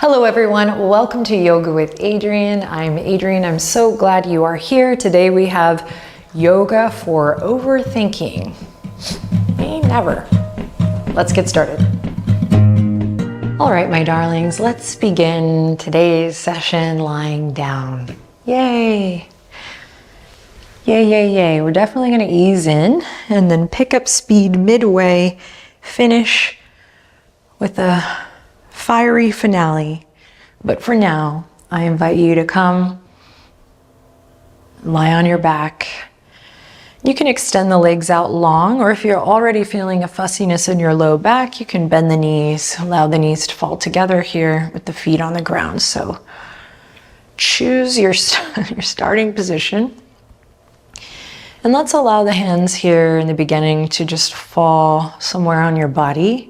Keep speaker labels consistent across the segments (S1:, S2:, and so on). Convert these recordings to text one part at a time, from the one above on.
S1: Hello everyone, welcome to Yoga with Adriene. I'm Adriene. I'm so glad you are here. Today we have yoga for overthinking. Me, never. Let's get started. All right, my darlings, let's begin today's session lying down. Yay. Yay, yay, yay. We're definitely going to ease in and then pick up speed midway, finish with a fiery finale. But for now, I invite you to come lie on your back. You can extend the legs out long, or if you're already feeling a fussiness in your low back, you can bend the knees, allow the knees to fall together here with the feet on the ground. So choose your starting position. And let's allow the hands here in the beginning to just fall somewhere on your body.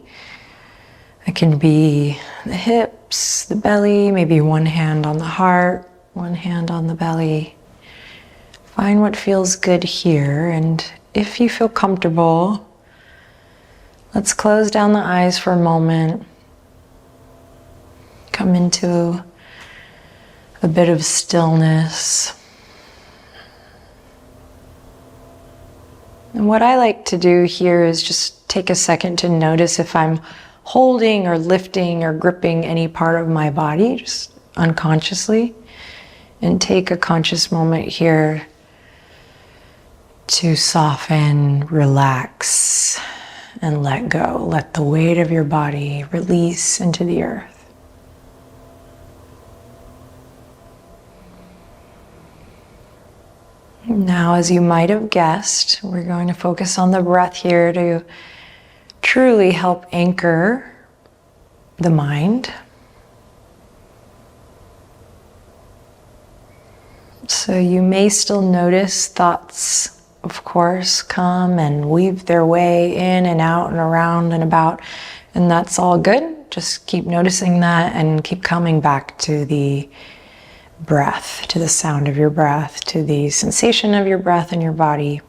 S1: It can be the hips, the belly, maybe one hand on the heart, one hand on the belly. Find what feels good here, and if you feel comfortable, let's close down the eyes for a moment. Come into a bit of stillness. And what I like to do here is just take a second to notice if I'm holding or lifting or gripping any part of my body, just unconsciously, and take a conscious moment here to soften, relax, and let go. Let the weight of your body release into the earth. Now, as you might have guessed, we're going to focus on the breath here to truly help anchor the mind. So you may still notice thoughts, of course, come and weave their way in and out and around and about, and that's all good. Just keep noticing that and keep coming back to the breath, to the sound of your breath, to the sensation of your breath in your body.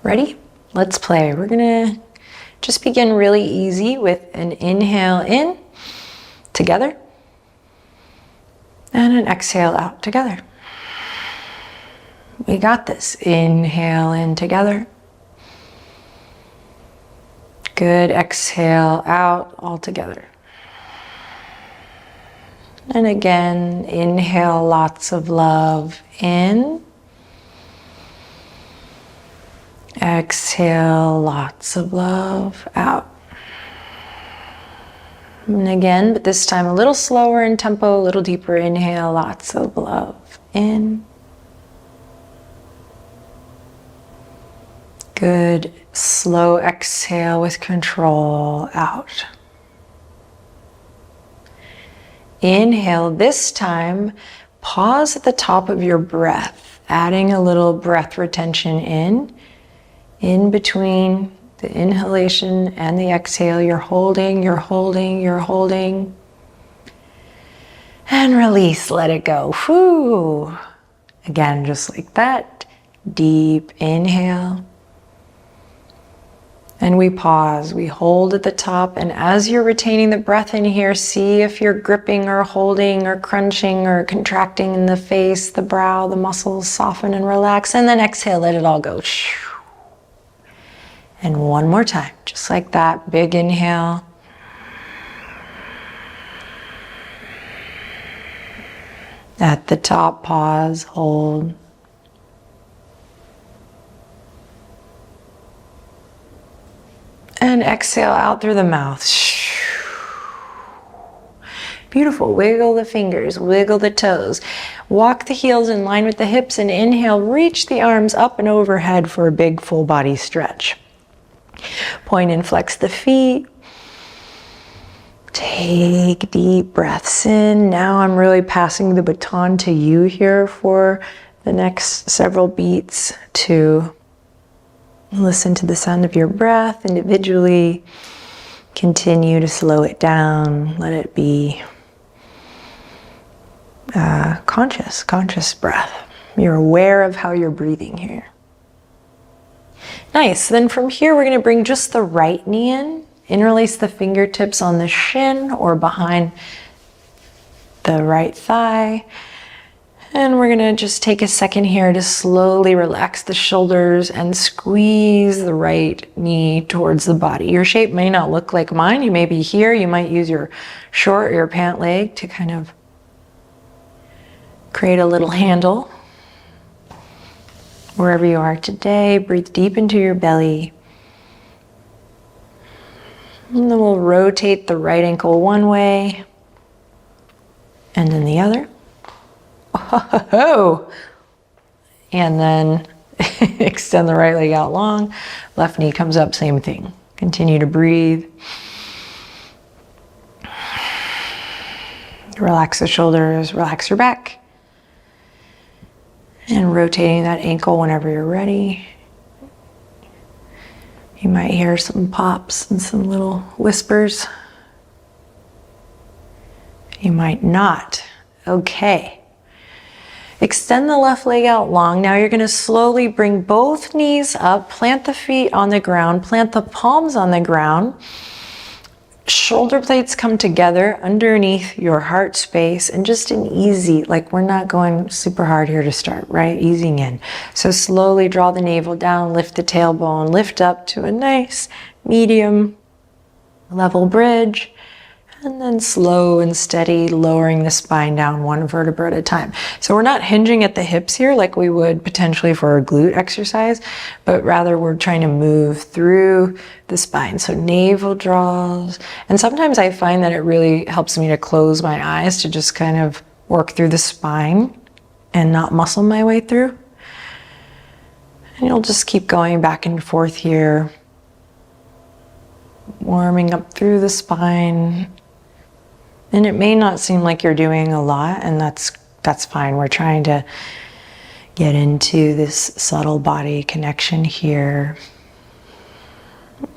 S1: Ready? Let's play. We're gonna just begin really easy with an inhale in together and an exhale out together. We got this. Inhale in together. Good. Exhale out all together. And again, inhale lots of love in. Exhale lots of love out. And again, but this time a little slower in tempo, a little deeper. Inhale lots of love in. Good. Slow exhale with control out. Inhale, this time, pause at the top of your breath, adding a little breath retention in between the inhalation and the exhale. You're holding, you're holding, you're holding. And release, let it go. Whew. Again, just like that. Deep inhale. And we pause, we hold at the top, and as you're retaining the breath in here, see if you're gripping or holding or crunching or contracting in the face, the brow, the muscles, soften and relax, and then exhale, let it all go. And one more time, just like that, big inhale. At the top, pause, hold. And exhale out through the mouth. Beautiful. Wiggle the fingers, wiggle the toes. Walk the heels in line with the hips and inhale, reach the arms up and overhead for a big full body stretch. Point and flex the feet. Take deep breaths in. Now I'm really passing the baton to you here for the next several beats to listen to the sound of your breath individually. Continue to slow it down. Let it be conscious breath. You're aware of how you're breathing here. Nice. Then from here, we're going to bring just the right knee in Interlace the fingertips on the shin or behind the right thigh. And we're gonna just take a second here to slowly relax the shoulders and squeeze the right knee towards the body. Your shape may not look like mine. You may be here. You might use your short or your pant leg to kind of create a little handle. Wherever you are today, breathe deep into your belly. And then we'll rotate the right ankle one way and then the other. Oh, and then extend the right leg out long. Left knee comes up, same thing. Continue to breathe. Relax the shoulders, relax your back. And rotating that ankle whenever you're ready. You might hear some pops and some little whispers. You might not. Okay. Extend the left leg out long. Now you're going to slowly bring both knees up, plant the feet on the ground, plant the palms on the ground. Shoulder blades come together underneath your heart space, and just an easy, like we're not going super hard here to start, right? Easing in. So slowly draw the navel down, lift the tailbone, lift up to a nice medium level bridge. And then slow and steady, lowering the spine down one vertebra at a time. So we're not hinging at the hips here like we would potentially for a glute exercise, but rather we're trying to move through the spine. So navel draws. And sometimes I find that it really helps me to close my eyes to just kind of work through the spine and not muscle my way through. And you'll just keep going back and forth here, warming up through the spine. And it may not seem like you're doing a lot, and that's fine. We're trying to get into this subtle body connection here.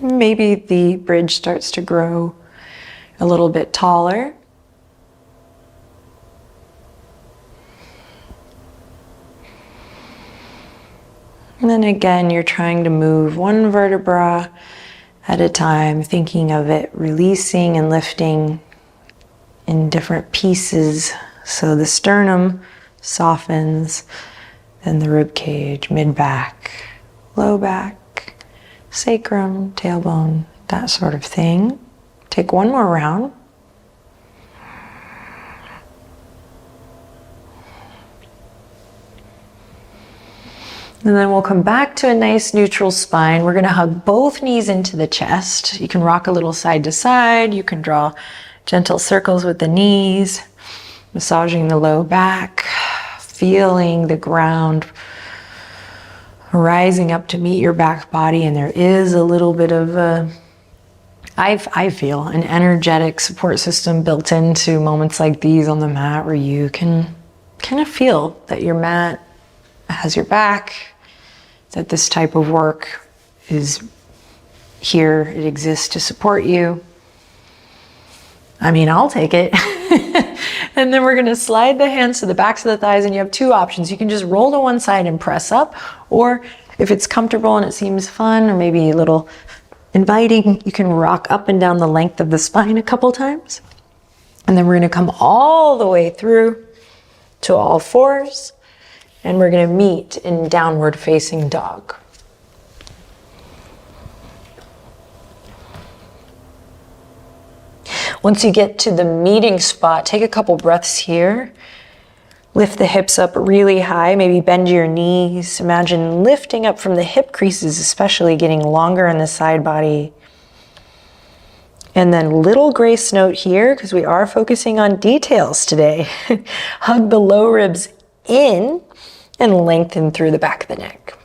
S1: Maybe the bridge starts to grow a little bit taller. And then again, you're trying to move one vertebra at a time, thinking of it releasing and lifting in different pieces. So the sternum softens, then the rib cage, mid-back, low back, sacrum, tailbone, that sort of thing. Take one more round. And then we'll come back to a nice neutral spine. We're gonna hug both knees into the chest. You can rock a little side to side. You can draw gentle circles with the knees, massaging the low back, feeling the ground rising up to meet your back body. And there is a little bit of I feel an energetic support system built into moments like these on the mat, where you can kind of feel that your mat has your back, that this type of work is here, it exists to support you. I mean, I'll take it. And then we're gonna slide the hands to the backs of the thighs, and you have two options. You can just roll to one side and press up, or if it's comfortable and it seems fun or maybe a little inviting, you can rock up and down the length of the spine a couple times. And then we're gonna come all the way through to all fours, and we're gonna meet in downward facing dog. Once you get to the meeting spot, take a couple breaths here. Lift the hips up really high, maybe bend your knees. Imagine lifting up from the hip creases, especially getting longer in the side body. And then little grace note here, because we are focusing on details today. Hug the low ribs in and lengthen through the back of the neck.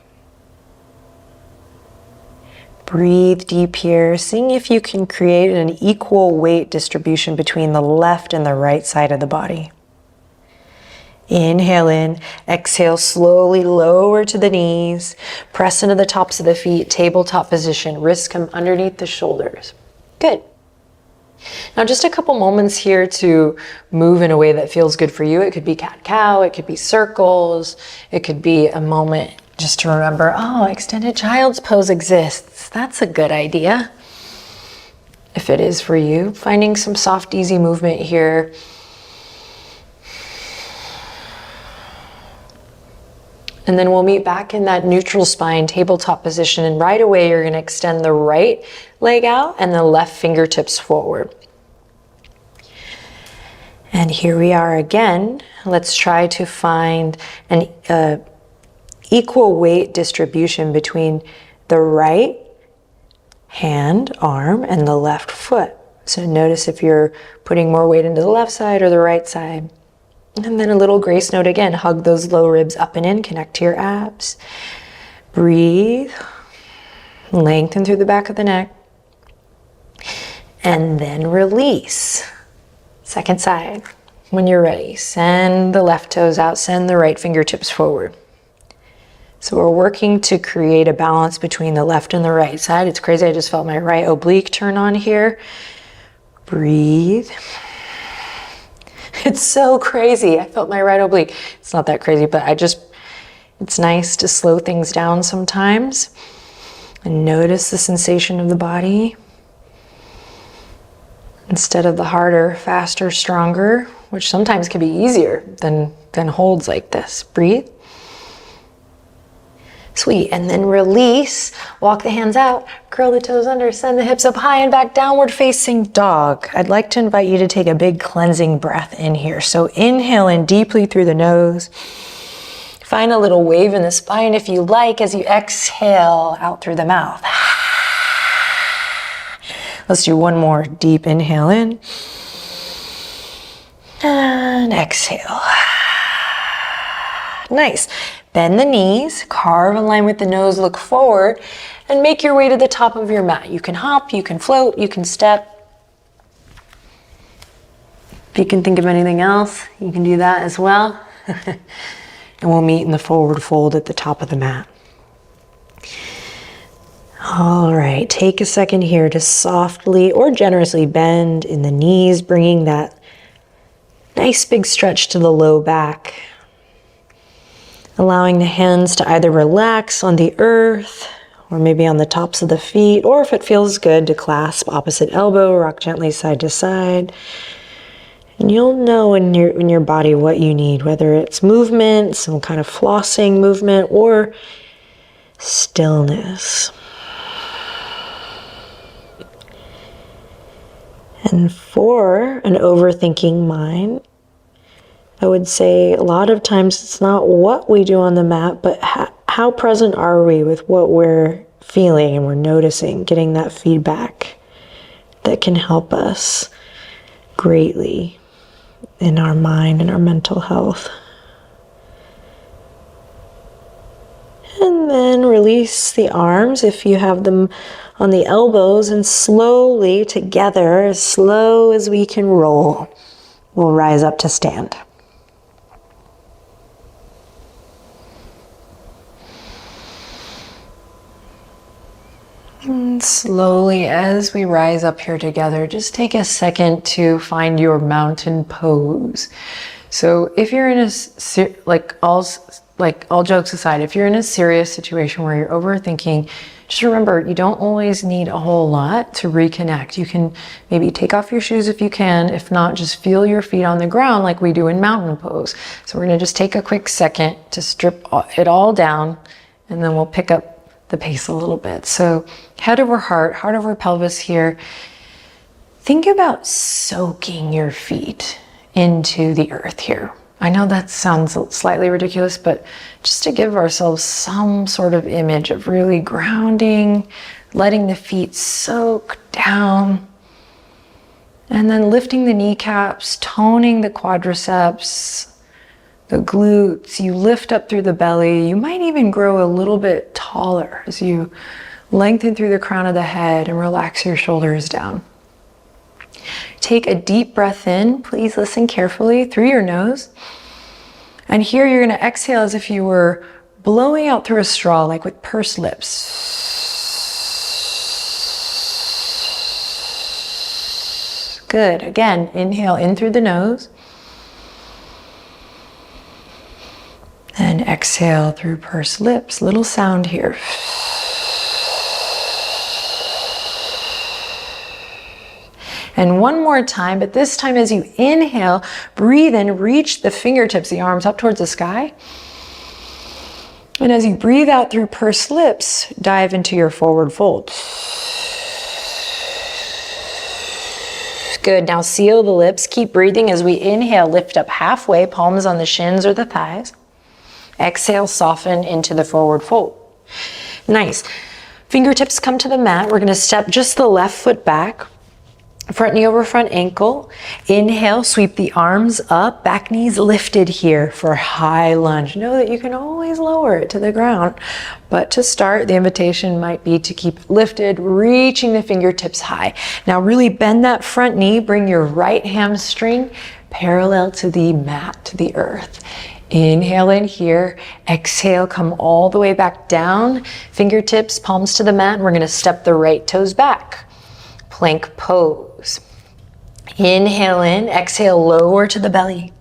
S1: Breathe deep here. Seeing if you can create an equal weight distribution between the left and the right side of the body. Inhale in, exhale, slowly lower to the knees. Press into the tops of the feet, tabletop position. Wrists come underneath the shoulders. Good. Now just a couple moments here to move in a way that feels good for you. It could be cat-cow, it could be circles, it could be a moment just to remember, oh, extended child's pose exists. That's a good idea. if it is for you. Finding some soft, easy movement here. And then we'll meet back in that neutral spine tabletop position, and right away you're going to extend the right leg out and the left fingertips forward. And here we are again. Let's try to find an equal weight distribution between the right hand, arm, and the left foot. So notice if you're putting more weight into the left side or the right side. And then a little grace note again, hug those low ribs up and in, connect to your abs. Breathe, lengthen through the back of the neck. And then release. Second side. When you're ready, send the left toes out, send the right fingertips forward. So we're working to create a balance between the left and the right side. It's crazy, I just felt my right oblique turn on here. Breathe. It's so crazy. I felt my right oblique. It's not that crazy, but it's nice to slow things down sometimes and notice the sensation of the body instead of the harder, faster, stronger, which sometimes can be easier than holds like this. Breathe. Sweet, and then release, walk the hands out, curl the toes under, send the hips up high and back, downward facing dog. I'd like to invite you to take a big cleansing breath in here. So inhale in deeply through the nose. Find a little wave in the spine if you like as you exhale out through the mouth. Let's do one more deep inhale in and exhale. Nice. Bend the knees, carve a line with the nose, look forward, and make your way to the top of your mat. You can hop, you can float, you can step. If you can think of anything else, you can do that as well. And we'll meet in the forward fold at the top of the mat. All right, take a second here to softly or generously bend in the knees, bringing that nice big stretch to the low back. Allowing the hands to either relax on the earth or maybe on the tops of the feet, or if it feels good, to clasp opposite elbow, rock gently side to side. And you'll know in your body what you need, whether it's movement, some kind of flossing movement, or stillness. And for an overthinking mind, I would say a lot of times it's not what we do on the mat, but how present are we with what we're feeling and we're noticing, getting that feedback that can help us greatly in our mind and our mental health. And then release the arms if you have them on the elbows, and slowly together, as slow as we can roll, we'll rise up to stand. And slowly as we rise up here together, just take a second to find your mountain pose. So if you're in all jokes aside, if you're in a serious situation where you're overthinking, just remember, you don't always need a whole lot to reconnect. You can maybe take off your shoes if you can. If not, just feel your feet on the ground like we do in mountain pose. So we're gonna just take a quick second to strip it all down, and then we'll pick up the pace a little bit. So head over heart, heart over pelvis here. Think about soaking your feet into the earth here. I know that sounds slightly ridiculous, but just to give ourselves some sort of image of really grounding, letting the feet soak down, and then lifting the kneecaps, toning the quadriceps, the glutes. You lift up through the belly. You might even grow a little bit taller as you lengthen through the crown of the head and relax your shoulders down. Take a deep breath in. Please listen carefully through your nose. And here you're going to exhale as if you were blowing out through a straw, like with pursed lips. Good. Again, inhale in through the nose. And exhale through pursed lips. Little sound here. And one more time, but this time as you inhale, breathe in, reach the fingertips, the arms up towards the sky. And as you breathe out through pursed lips, dive into your forward fold. Good, now seal the lips, keep breathing as we inhale, lift up halfway, palms on the shins or the thighs. Exhale, soften into the forward fold. Nice. Fingertips come to the mat. We're gonna step just the left foot back. Front knee over front ankle. Inhale, sweep the arms up, back knees lifted here for high lunge. Know that you can always lower it to the ground, but to start, the invitation might be to keep lifted, reaching the fingertips high. Now really bend that front knee, bring your right hamstring parallel to the mat, to the earth. Inhale in here, exhale, come all the way back down, fingertips, palms to the mat, and we're gonna step the right toes back. Plank pose. Inhale in, exhale, lower to the belly.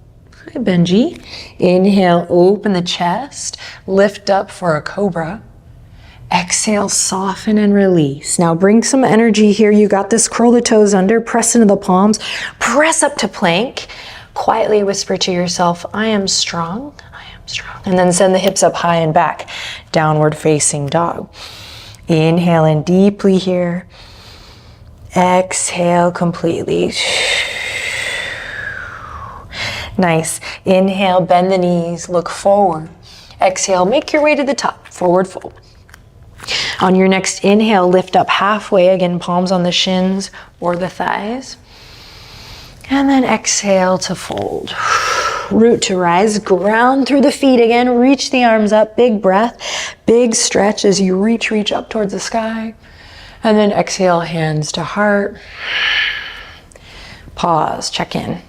S1: Hi, Benji. Inhale, open the chest, lift up for a cobra. Exhale, soften and release. Now bring some energy here. You got this. Curl the toes under, press into the palms, press up to plank. Quietly whisper to yourself, I am strong, I am strong. And then send the hips up high and back, downward facing dog. Inhale in deeply here. Exhale completely. Nice. Inhale, bend the knees, look forward. Exhale, make your way to the top, forward fold. On your next inhale, lift up halfway, again, palms on the shins or the thighs. And then exhale to fold. Root to rise, ground through the feet again, reach the arms up, big breath, big stretch as you reach up towards the sky. And then exhale, hands to heart. Pause, check in.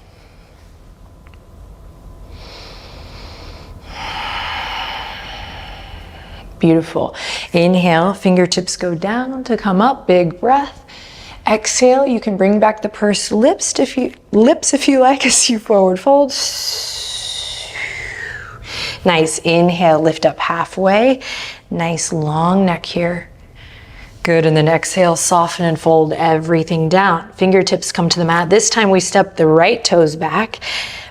S1: Beautiful. Inhale, fingertips go down to come up, big breath. Exhale, you can bring back the pursed lips if you like as you forward fold. Nice. Inhale, lift up halfway. Nice long neck here. Good, and then exhale, soften and fold everything down. Fingertips come to the mat. This time we step the right toes back.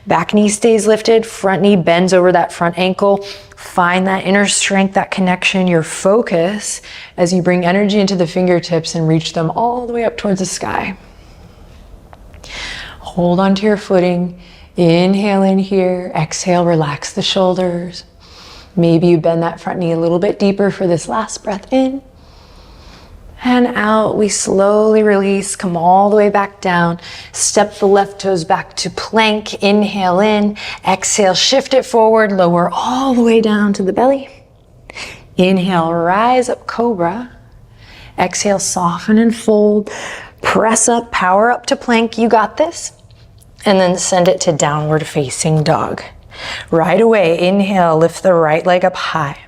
S1: Back knee stays lifted, front knee bends over that front ankle. Find that inner strength, that connection, your focus as you bring energy into the fingertips and reach them all the way up towards the sky. Hold on to your footing. Inhale in here, exhale, relax the shoulders. Maybe you bend that front knee a little bit deeper for this last breath in. And out, we slowly release, come all the way back down. Step the left toes back to plank. Inhale in, exhale, shift it forward, lower all the way down to the belly. Inhale, rise up, cobra. Exhale, soften and fold. Press up, power up to plank, you got this. And then send it to downward facing dog. Right away, inhale, lift the right leg up high.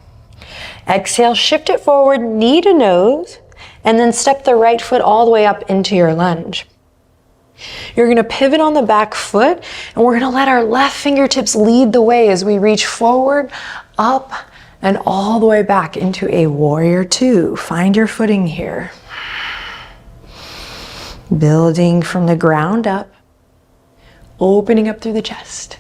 S1: Exhale, shift it forward, knee to nose. And then step the right foot all the way up into your lunge. You're gonna pivot on the back foot and we're gonna let our left fingertips lead the way as we reach forward, up, and all the way back into a warrior two. Find your footing here. Building from the ground up, opening up through the chest.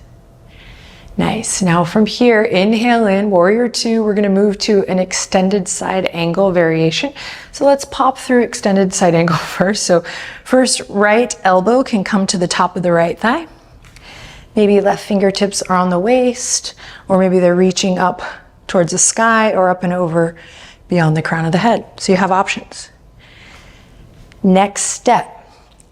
S1: Nice. Now from here, inhale in, warrior two. We're going to move to an extended side angle variation. So let's pop through extended side angle first. So first, right elbow can come to the top of the right thigh. Maybe left fingertips are on the waist, or maybe they're reaching up towards the sky or up and over beyond the crown of the head. So you have options. Next step.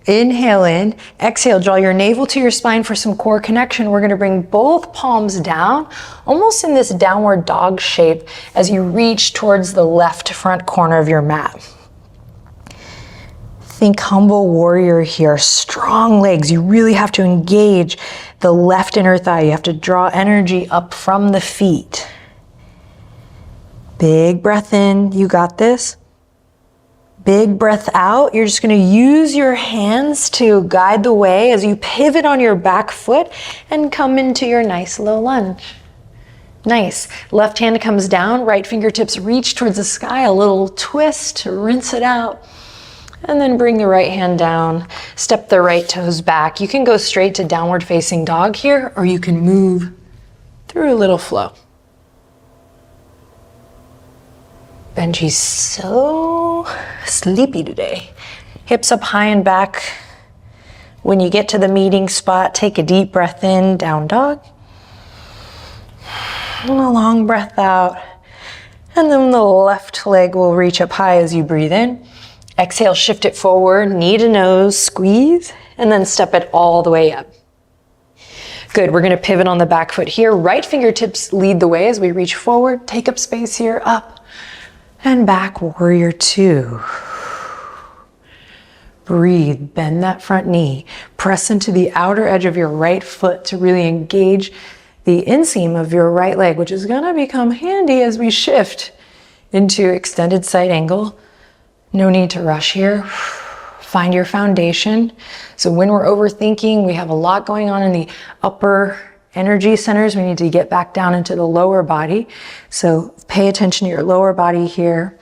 S1: Inhale in, exhale, draw your navel to your spine for some core connection. We're gonna bring both palms down, almost in this downward dog shape as you reach towards the left front corner of your mat. Think humble warrior here, strong legs. You really have to engage the left inner thigh. You have to draw energy up from the feet. Big breath in, you got this. Big breath out. You're just going to use your hands to guide the way as you pivot on your back foot and come into your nice low lunge. Nice. Left hand comes down, right fingertips reach towards the sky, a little twist, rinse it out. And then bring the right hand down, step the right toes back. You can go straight to downward facing dog here, or you can move through a little flow. Benji's so sleepy today. Hips up high and back. When you get to the meeting spot, take a deep breath in, down dog. And a long breath out. And then the left leg will reach up high as you breathe in. Exhale, shift it forward, knee to nose, squeeze, and then step it all the way up. Good, we're gonna pivot on the back foot here. Right fingertips lead the way as we reach forward. Take up space here, up and back, warrior two. Breathe, bend that front knee. Press into the outer edge of your right foot to really engage the inseam of your right leg, which is gonna become handy as we shift into extended side angle. No need to rush here. Find your foundation. So when we're overthinking, we have a lot going on in the upper energy centers. We need to get back down into the lower body. So pay attention to your lower body here.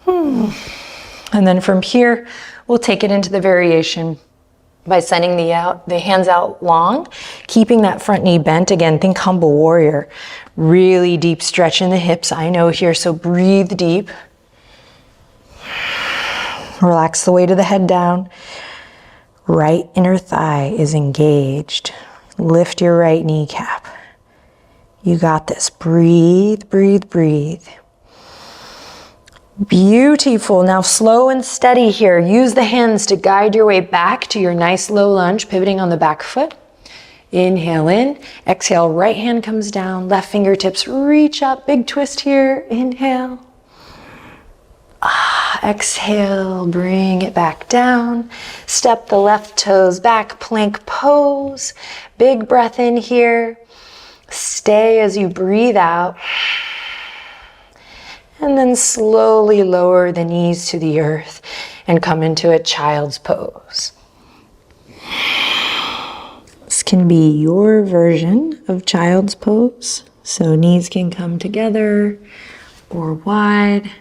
S1: And then from here, we'll take it into the variation by sending the hands out long, keeping that front knee bent. Again, think humble warrior. Really deep stretch in the hips, I know here, so breathe deep. Relax the weight of the head down. Right inner thigh is engaged. Lift your right kneecap. You got this. Breathe, breathe, breathe. Beautiful. Now slow and steady here. Use the hands to guide your way back to your nice low lunge, pivoting on the back foot. Inhale in. Exhale, right hand comes down. Left fingertips reach up. Big twist here. Inhale. Exhale, bring it back down. Step the left toes back, plank pose. Big breath in here. Stay as you breathe out. And then slowly lower the knees to the earth and come into a child's pose. This can be your version of child's pose. So knees can come together or wide.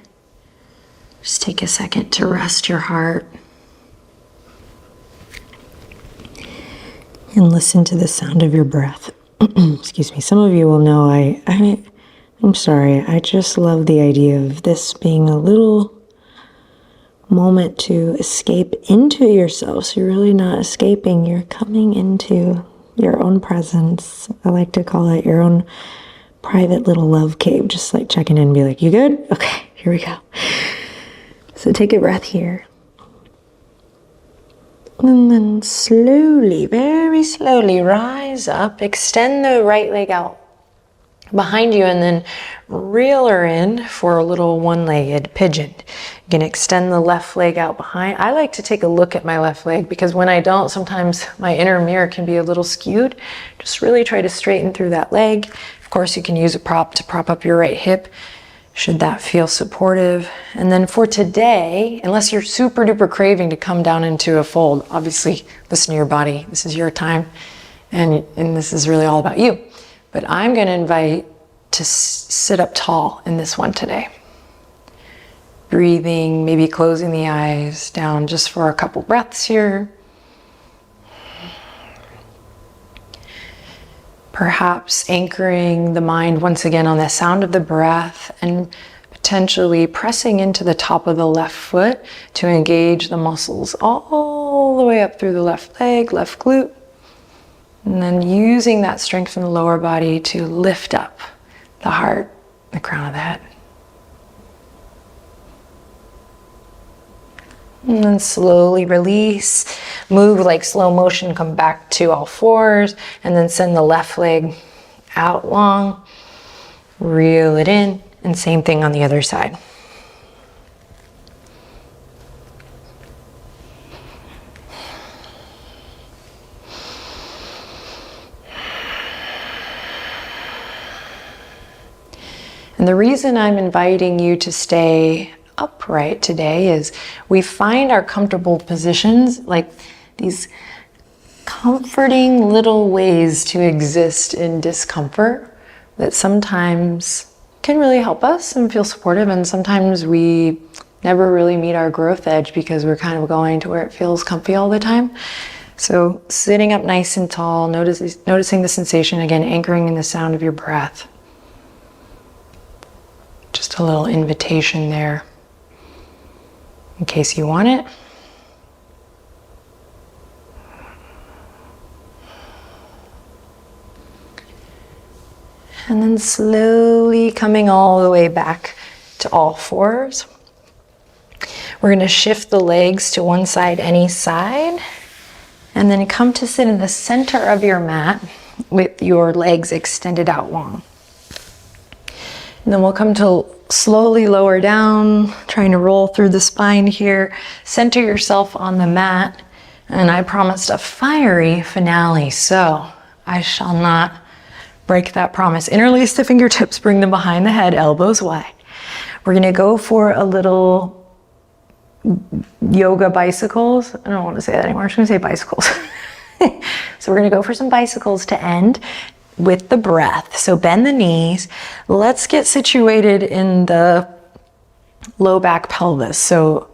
S1: Just take a second to rest your heart and listen to the sound of your breath. Excuse me. Some of you will know I'm sorry. I just love the idea of this being a little moment to escape into yourself. So you're really not escaping. You're coming into your own presence. I like to call it your own private little love cave. Just like checking in and be like, you good? Okay, here we go. So take a breath here. And then slowly, very slowly rise up. Extend the right leg out behind you and then reel her in for a little one-legged pigeon. You can extend the left leg out behind. I like to take a look at my left leg because when I don't, sometimes my inner mirror can be a little skewed. Just really try to straighten through that leg. Of course, you can use a prop to prop up your right hip, should that feel supportive. And then for today, unless you're super duper craving to come down into a fold, obviously listen to your body. This is your time and this is really all about you. But I'm gonna invite to sit up tall in this one today. Breathing, maybe closing the eyes down just for a couple breaths here. Perhaps anchoring the mind once again on the sound of the breath and potentially pressing into the top of the left foot to engage the muscles all the way up through the left leg, left glute. And then using that strength from the lower body to lift up the heart, the crown of the head. And then slowly release, move like slow motion, come back to all fours, and then send the left leg out long, reel it in, and same thing on the other side. And the reason I'm inviting you to stay upright today is we find our comfortable positions, like these comforting little ways to exist in discomfort that sometimes can really help us and feel supportive, and sometimes we never really meet our growth edge because we're kind of going to where it feels comfy all the time. So sitting up nice and tall, noticing the sensation, again, anchoring in the sound of your breath. Just a little invitation there in case you want it. And then slowly coming all the way back to all fours. We're going to shift the legs to one side, any side, and then come to sit in the center of your mat with your legs extended out long. And then we'll come to slowly lower down, trying to roll through the spine here. Center yourself on the mat, and I promised a fiery finale, so I shall not break that promise. Interlace the fingertips, bring them behind the head, elbows wide. We're gonna go for a little yoga bicycles. I don't want to say that anymore, I'm just gonna say bicycles. So we're gonna go for some bicycles to end with the breath. So bend the knees. Let's get situated in the low back pelvis. So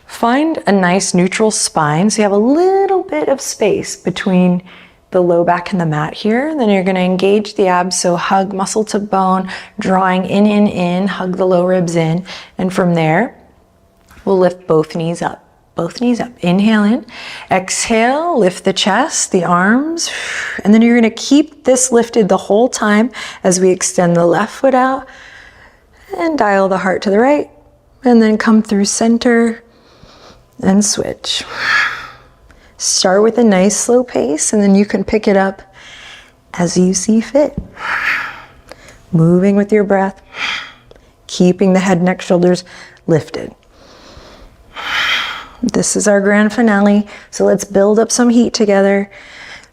S1: find a nice neutral spine so you have a little bit of space between the low back and the mat here. Then you're going to engage the abs, so hug muscle to bone, drawing in, hug the low ribs in, and from there we'll lift both knees up. Both knees up. Inhale in, exhale, lift the chest, the arms, and then you're going to keep this lifted the whole time as we extend the left foot out and dial the heart to the right, and then come through center and switch. Start with a nice slow pace, and then you can pick it up as you see fit. Moving with your breath, keeping the head, neck, shoulders lifted. This is our grand finale, so let's build up some heat together.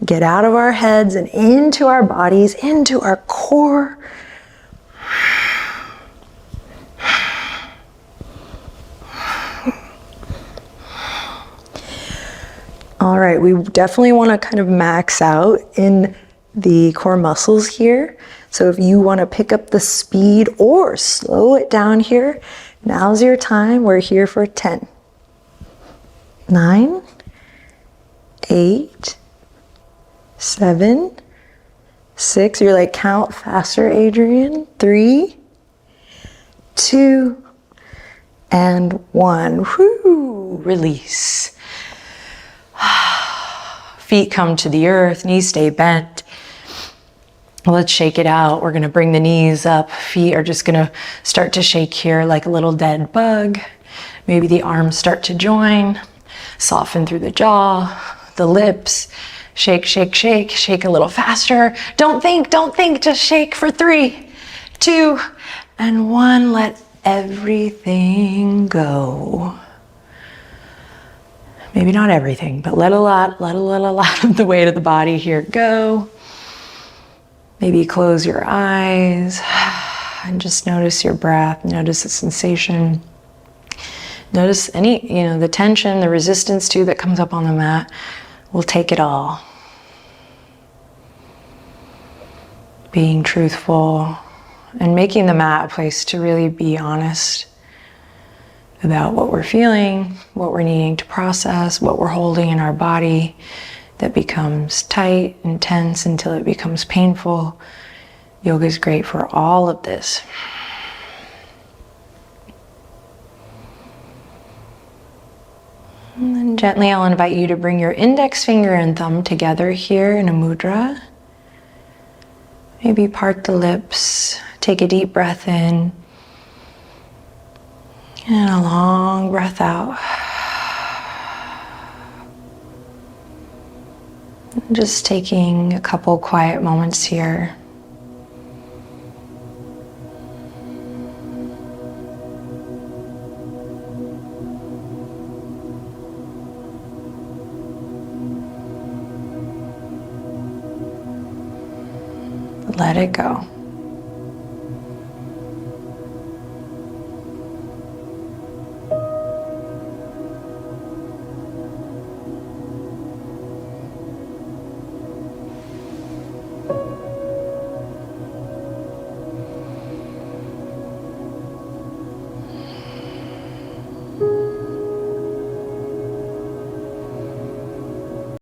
S1: Get out of our heads and into our bodies, into our core. All right, we definitely want to kind of max out in the core muscles here. So if you want to pick up the speed or slow it down here, now's your time. We're here for 10, 9, 8, 7, 6. You're like, count faster, Adriene. 3, 2, and 1. Whoo, release. Feet come to the earth, knees stay bent. Let's shake it out. We're gonna bring the knees up. Feet are just gonna start to shake here like a little dead bug. Maybe the arms start to join. Soften through the jaw, the lips. Shake, shake, shake, shake a little faster. Don't think, just shake for 3, 2, and 1. Let everything go. Maybe not everything, but let a lot of the weight of the body here go. Maybe close your eyes and just notice your breath, notice the sensation. Notice any, the tension, the resistance too that comes up on the mat. We'll take it all. Being truthful and making the mat a place to really be honest about what we're feeling, what we're needing to process, what we're holding in our body that becomes tight and tense until it becomes painful. Yoga is great for all of this. And then gently I'll invite you to bring your index finger and thumb together here in a mudra. Maybe part the lips, take a deep breath in, and a long breath out. Just taking a couple quiet moments here. Let it go.